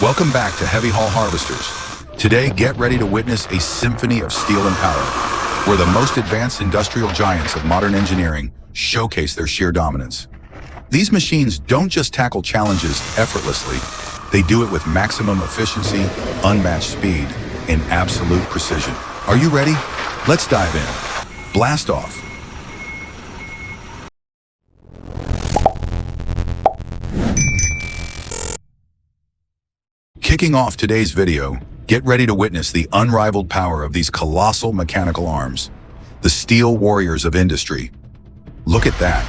Welcome back to Heavy Haul Harvesters. Today, get ready to witness a symphony of steel and power, where the most advanced industrial giants of modern engineering showcase their sheer dominance. These machines don't just tackle challenges effortlessly, they do it with maximum efficiency, unmatched speed, and absolute precision. Are you ready? Let's dive in. Blast off. Kicking off today's video, get ready to witness the unrivaled power of these colossal mechanical arms, the steel warriors of industry. Look at that.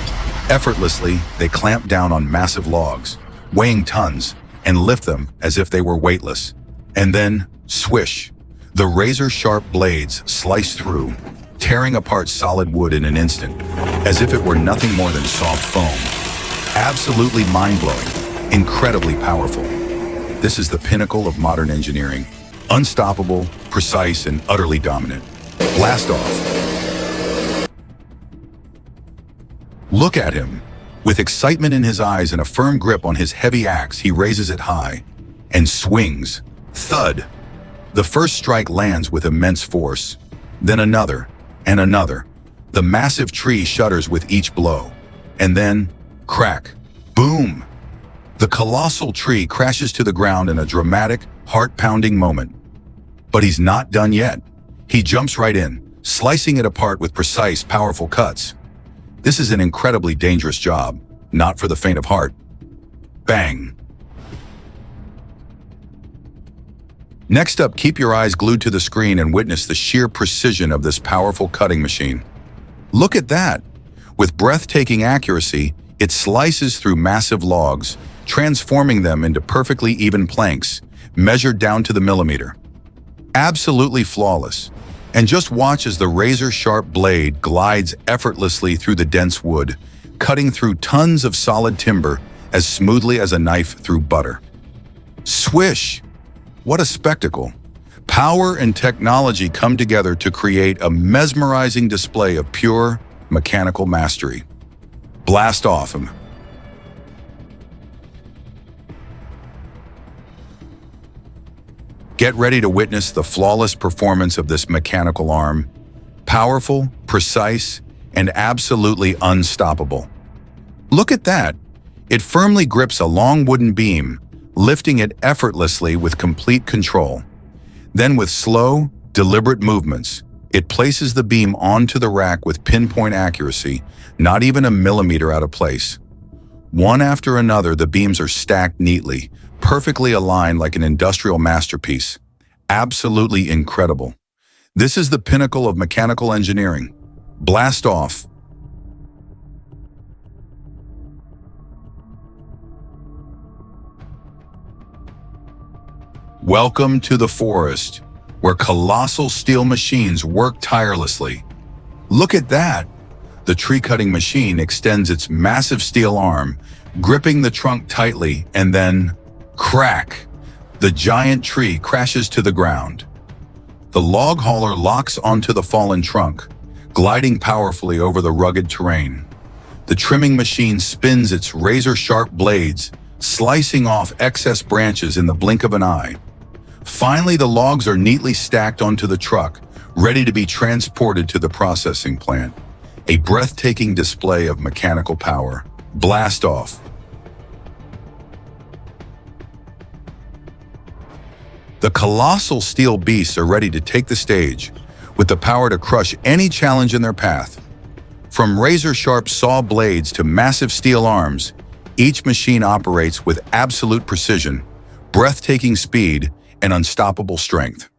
Effortlessly, they clamp down on massive logs, weighing tons, and lift them as if they were weightless. And then, swish, the razor-sharp blades slice through, tearing apart solid wood in an instant, as if it were nothing more than soft foam. Absolutely mind-blowing, incredibly powerful. This is the pinnacle of modern engineering. Unstoppable, precise, and utterly dominant. Blast off. Look at him. With excitement in his eyes and a firm grip on his heavy axe, he raises it high and swings. Thud. The first strike lands with immense force. Then another and another. The massive tree shudders with each blow. And then, crack. Boom. The colossal tree crashes to the ground in a dramatic, heart-pounding moment. But he's not done yet. He jumps right in, slicing it apart with precise, powerful cuts. This is an incredibly dangerous job, not for the faint of heart. Bang. Next up, keep your eyes glued to the screen and witness the sheer precision of this powerful cutting machine. Look at that. With breathtaking accuracy, it slices through massive logs, transforming them into perfectly even planks, measured down to the millimeter. Absolutely flawless. And just watch as the razor-sharp blade glides effortlessly through the dense wood, cutting through tons of solid timber as smoothly as a knife through butter. Swish! What a spectacle. Power and technology come together to create a mesmerizing display of pure mechanical mastery. Blast off him. Get ready to witness the flawless performance of this mechanical arm. Powerful, precise, and absolutely unstoppable. Look at that. It firmly grips a long wooden beam, lifting it effortlessly with complete control. Then with slow, deliberate movements, it places the beam onto the rack with pinpoint accuracy, not even a millimeter out of place. One after another, the beams are stacked neatly, perfectly aligned like an industrial masterpiece. Absolutely incredible. This is the pinnacle of mechanical engineering. Blast off. Welcome to the forest, where colossal steel machines work tirelessly. Look at that. The tree-cutting machine extends its massive steel arm, gripping the trunk tightly, and then crack! The giant tree crashes to the ground. The log hauler locks onto the fallen trunk, gliding powerfully over the rugged terrain. The trimming machine spins its razor-sharp blades, slicing off excess branches in the blink of an eye. Finally, the logs are neatly stacked onto the truck, ready to be transported to the processing plant. A breathtaking display of mechanical power. Blast off. The colossal steel beasts are ready to take the stage, with the power to crush any challenge in their path. From razor-sharp saw blades to massive steel arms, each machine operates with absolute precision, breathtaking speed, and unstoppable strength.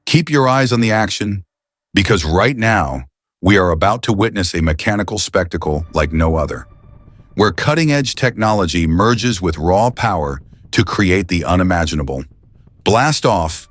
Keep your eyes on the action, because right now, we are about to witness a mechanical spectacle like no other, where cutting-edge technology merges with raw power to create the unimaginable. Blast off.